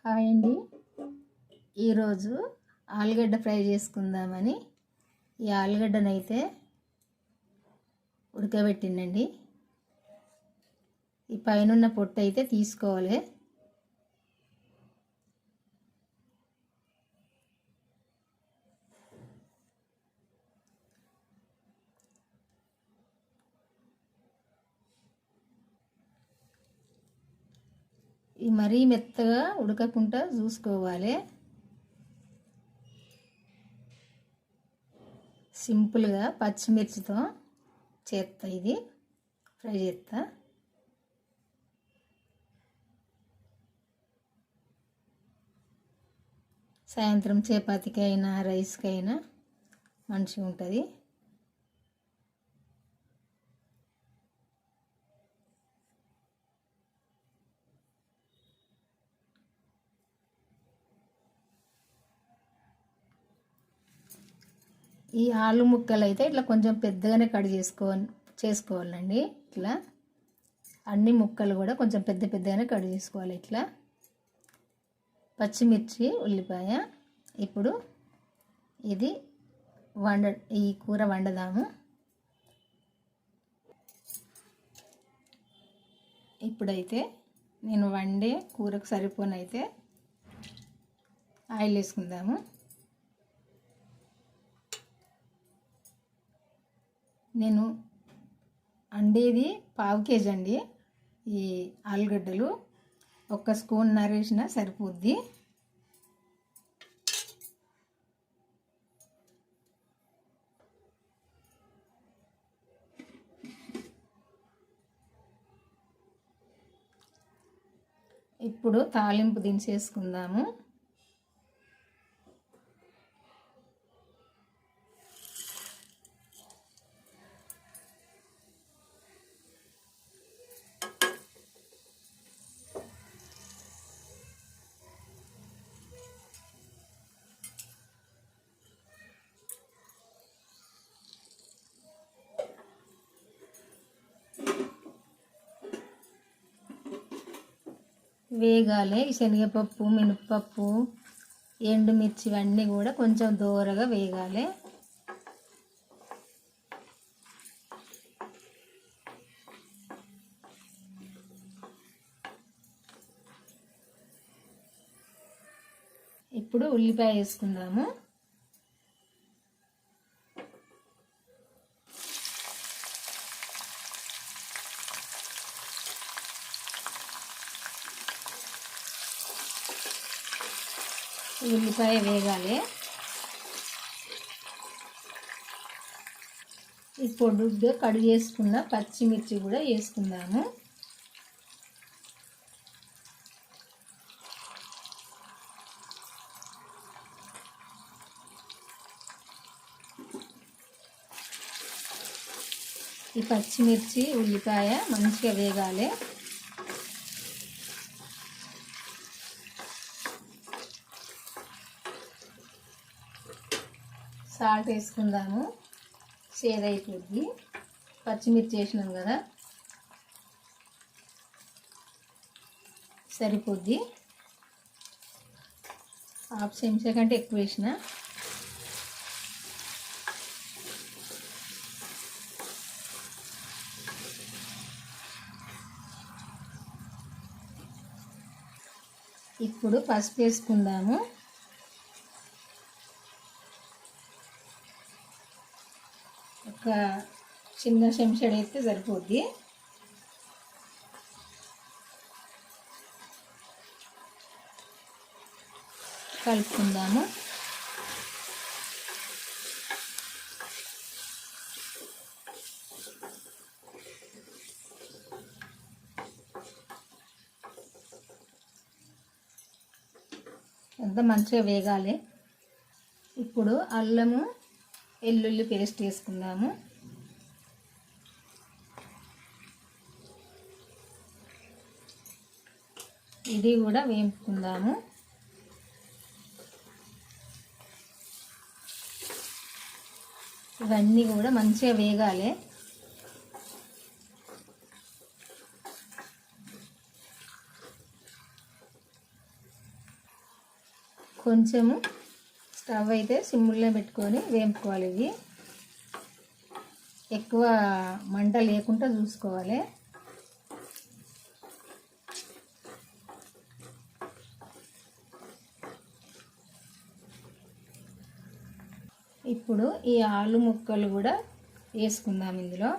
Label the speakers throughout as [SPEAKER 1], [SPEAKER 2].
[SPEAKER 1] Hi అండి. ఈరోజు ఆలుగడ్డ ఫ్రై చేసుకుందామని ఈ ఆలుగడ్డనైతే ఉడకబెట్టిందండి. ఈ పైనున్న పొట్టు అయితే తీసుకోవాలి. ఈ మరీ మెత్తగా ఉడకకుండా చూసుకోవాలి. సింపుల్గా పచ్చిమిర్చితో చేస్తా, ఇది ఫ్రై చేస్తా. సాయంత్రం చపాతీకైనా రైస్కైనా మంచిగా ఉంటుంది. ఈ ఆలు ముక్కలు అయితే ఇట్లా కొంచెం పెద్దగానే కట్ చేసుకోవాలండి. ఇట్లా అన్ని ముక్కలు కూడా కొంచెం పెద్దగానే కట్ చేసుకోవాలి. ఇట్లా పచ్చిమిర్చి, ఉల్లిపాయ. ఇప్పుడు ఇది ఈ కూర వండదాము. ఇప్పుడైతే నేను వండే కూరకు సరిపోనైతే ఆయిల్ వేసుకుందాము. నేను అండేది 1/2 కేజీ అండి. ఈ ఆలుగడ్డలు 1 స్పూన్ వేసిన సరిపోద్ది. ఇప్పుడు తాలింపు దించేసుకుందాము. వేగాలి. శనగపప్పు, మినపప్పు, ఎండుమిర్చి ఇవన్నీ కూడా కొంచెం దోరగా వేగాలి. ఇప్పుడు ఉల్లిపాయ వేసుకుందాము. ఉల్లిపాయ వేగాలి. ఈ పొడుగ్గా కడిగి వేసుకున్న పచ్చిమిర్చి కూడా వేసుకుందాము. ఈ పచ్చిమిర్చి, ఉల్లిపాయ మంచిగా వేగాలి. సాల్ట్ వేసుకుందాము. చేదైపోద్ది, పచ్చిమిర్చి వేసినాం కదా, సరిపోద్ది. 1/2 చెంచా కంటే ఎక్కువ వేసిన. ఇప్పుడు పసుపు వేసుకుందాము. ఒక చిన్న చెంచాడు అయితే సరిపోద్ది. కలుపుకుందాము. ఎంత మంచిగా వేగాలి. ఇప్పుడు అల్లము, వెల్లుల్లి పేస్ట్ వేసుకుందాము. ఇది కూడా వేపుకుందాము. ఇవన్నీ కూడా మంచిగా వేగాలి. కొంచెము స్టవ్ అయితే సిమ్లో పెట్టుకొని వేపుకోవాలి. ఇవి ఎక్కువ మంట లేకుండా చూసుకోవాలి. ఇప్పుడు ఈ ఆలు ముక్కలు కూడా వేసుకుందాం ఇందులో.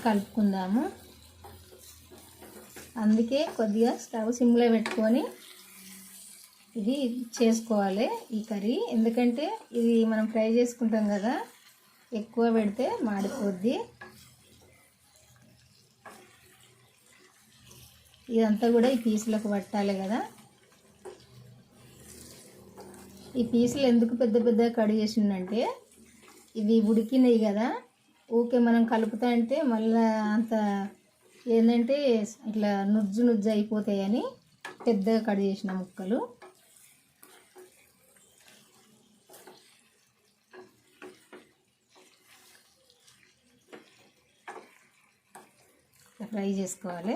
[SPEAKER 1] కలుపుకుందాము. అందుకే కొద్దిగా స్టవ్ సిమ్లో పెట్టుకొని ఇది చేసుకోవాలి ఈ కర్రీ. ఎందుకంటే ఇది మనం ఫ్రై చేసుకుంటాం కదా, ఎక్కువ పెడితే మాడిపోద్ది. ఇదంతా కూడా ఈ పీసులకు పట్టాలి కదా. ఈ పీసులు ఎందుకు పెద్ద పెద్దగా కట్ చేసిందంటే ఇవి ఉడికినాయి కదా, ఊకే మనం కలుపుతా అంటే మళ్ళీ అంత ఏంటంటే ఇట్లా నుజ్జు నుజ్జు అయిపోతాయని పెద్దగా కట్ చేసిన ముక్కలు. ఫ్రై చేసుకోవాలి.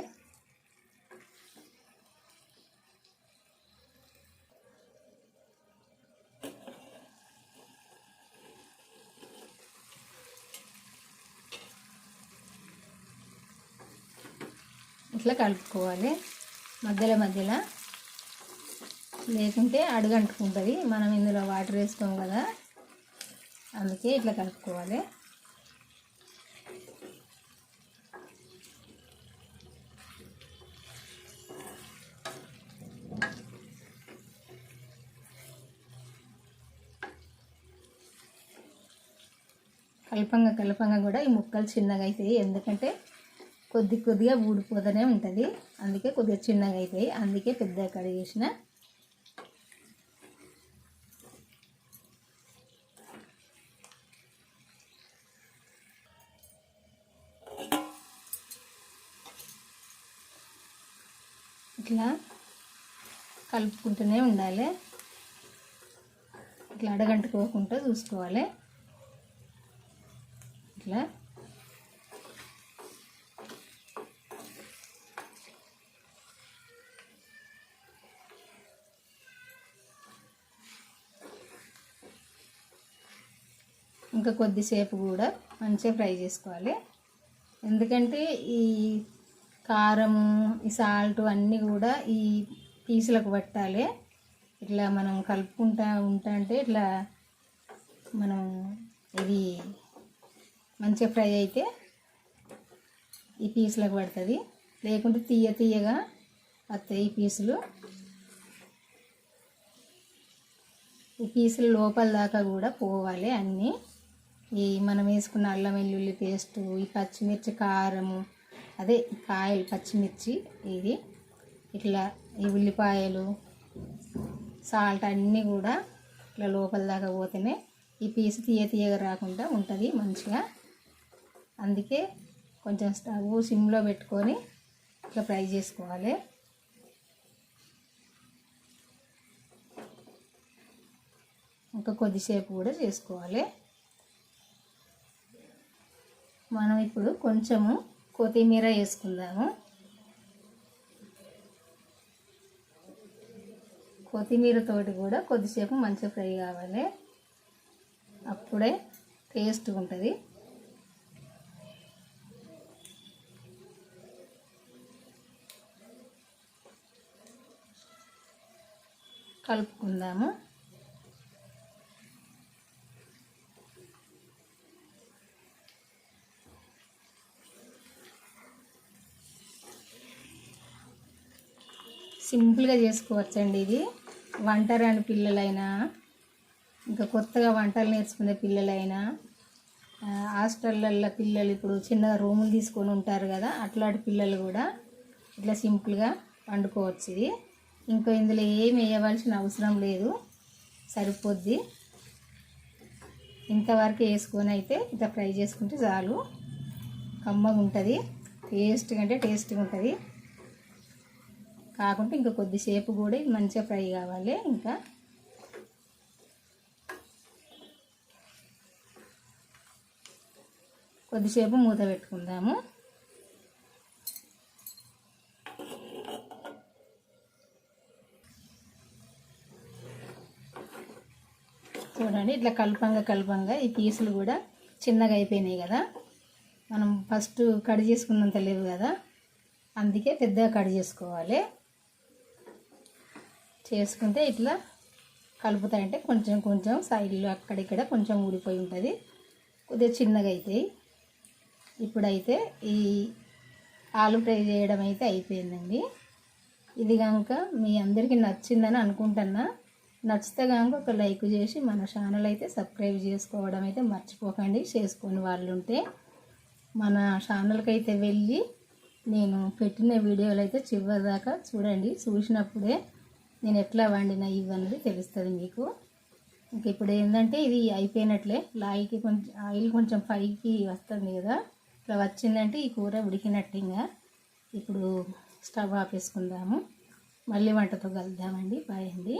[SPEAKER 1] ఇట్లా కలుపుకోవాలి మధ్యలో మధ్యలో, లేకుంటే అడుగంటుకుంటుంది. మనం ఇందులో వాటర్ వేస్తాం కదా, అందుకే ఇట్లా కలుపుకోవాలి. కలపంగా కూడా ఈ ముక్కలు చిన్నగా అవుతాయి. ఎందుకంటే కొద్దిగా ఊడిపోతూనే ఉంటుంది, అందుకే కొద్దిగా చిన్నగా అవుతాయి. అందుకే పెద్దగా కడిగేసిన. ఇట్లా కలుపుకుంటూనే ఉండాలి. ఇట్లా అడగంటుకోకుండా చూసుకోవాలి. ఇట్లా ఇంకా కొద్దిసేపు కూడా మంచిగా ఫ్రై చేసుకోవాలి. ఎందుకంటే ఈ కారము, ఈ సాల్ట్ అన్నీ కూడా ఈ పీసులకు పట్టాలి. ఇట్లా మనం కలుపుకుంటా అంటే ఇట్లా మనం ఇది మంచిగా ఫ్రై అయితే ఈ పీసులకు పడుతుంది. లేకుంటే తీయగా వస్తాయి ఈ పీసులు. ఈ పీసులు లోపల దాకా కూడా పోవాలి అన్నీ. ఈ మనం వేసుకున్న అల్లం వెల్లుల్లి పేస్టు, ఈ పచ్చిమిర్చి కారము, అదే కాయలు పచ్చిమిర్చి, ఇది ఇట్లా ఈ ఉల్లిపాయలు, సాల్ట్ అన్నీ కూడా ఇట్లా లోపల దాకా పోతేనే ఈ పీసు తీయగా రాకుండా ఉంటుంది మంచిగా. అందుకే కొంచెం స్టవ్ సిమ్లో పెట్టుకొని ఇట్లా ఫ్రై చేసుకోవాలి. ఇంకా కొద్దిసేపు కూడా చేసుకోవాలి. మనం ఇప్పుడు కొంచెము కొత్తిమీర వేసుకుందాము. కొత్తిమీరతోటి కూడా కొద్దిసేపు మంచిగా ఫ్రై కావాలి, అప్పుడే టేస్ట్గా ఉంటుంది. కలుపుకుందాము. సింపుల్గా చేసుకోవచ్చండి ఇది. వంట రాని పిల్లలైనా, ఇంకా కొత్తగా వంటలు నేర్చుకునే పిల్లలైనా, హాస్టళ్ళల్లో పిల్లలు ఇప్పుడు చిన్నగా రూములు తీసుకొని ఉంటారు కదా, అట్లాంటి పిల్లలు కూడా ఇట్లా సింపుల్గా వండుకోవచ్చు. ఇది ఇంకా ఇందులో ఏమి వేయవలసిన అవసరం లేదు, సరిపోద్ది. ఇంతవరకు వేసుకొని అయితే ఇట్లా ఫ్రై చేసుకుంటే చాలు. కమ్మగా ఉంటుంది, టేస్ట్గా ఉంటుంది. కాకుంటే ఇంకా కొద్దిసేపు కూడా మంచిగా ఫ్రై కావాలి. ఇంకా కొద్దిసేపు మూత పెట్టుకుందాము. చూడండి ఇట్లా కలపంగా ఈ పీసులు కూడా చిన్నగా అయిపోయినాయి కదా. మనం ఫస్ట్ కట్ చేసుకున్నంత లేవు కదా, అందుకే పెద్దగా కట్ చేసుకోవాలి. చేసుకుంటే ఇట్లా కలుపుతాయంటే కొంచెం కొంచెం సైడ్లో అక్కడిక్కడ కొంచెం ఊడిపోయి ఉంటుంది, కొద్దిగా చిన్నగా అవుతాయి. ఇప్పుడైతే ఈ ఆలు ఫ్రై చేయడం అయితే అయిపోయిందండి. ఇది కనుక మీ అందరికీ నచ్చిందని అనుకుంటున్నా. నచ్చితే కనుక ఒక లైక్ చేసి మన ఛానల్ అయితే సబ్స్క్రైబ్ చేసుకోవడం అయితే మర్చిపోకండి. చేసుకొని వాళ్ళు ఉంటే మన ఛానల్కి అయితే వెళ్ళి నేను పెట్టిన వీడియోలు అయితే చివరిదాకా చూడండి. చూసినప్పుడే నేను ఎట్లా వండినా ఇవన్నీ తెలుస్తుంది మీకు. ఇంక ఇప్పుడు ఏంటంటే ఇది అయిపోయినట్లే. ఆయిల్ కొంచెం పైకి వస్తుంది కదా, ఇట్లా వచ్చిందంటే ఈ కూర ఉడికినట్టు. ఇంకా ఇప్పుడు స్టవ్ ఆపేసుకుందాము. మళ్ళీ వంటతో కలుద్దామండి. బాయ్ అండి.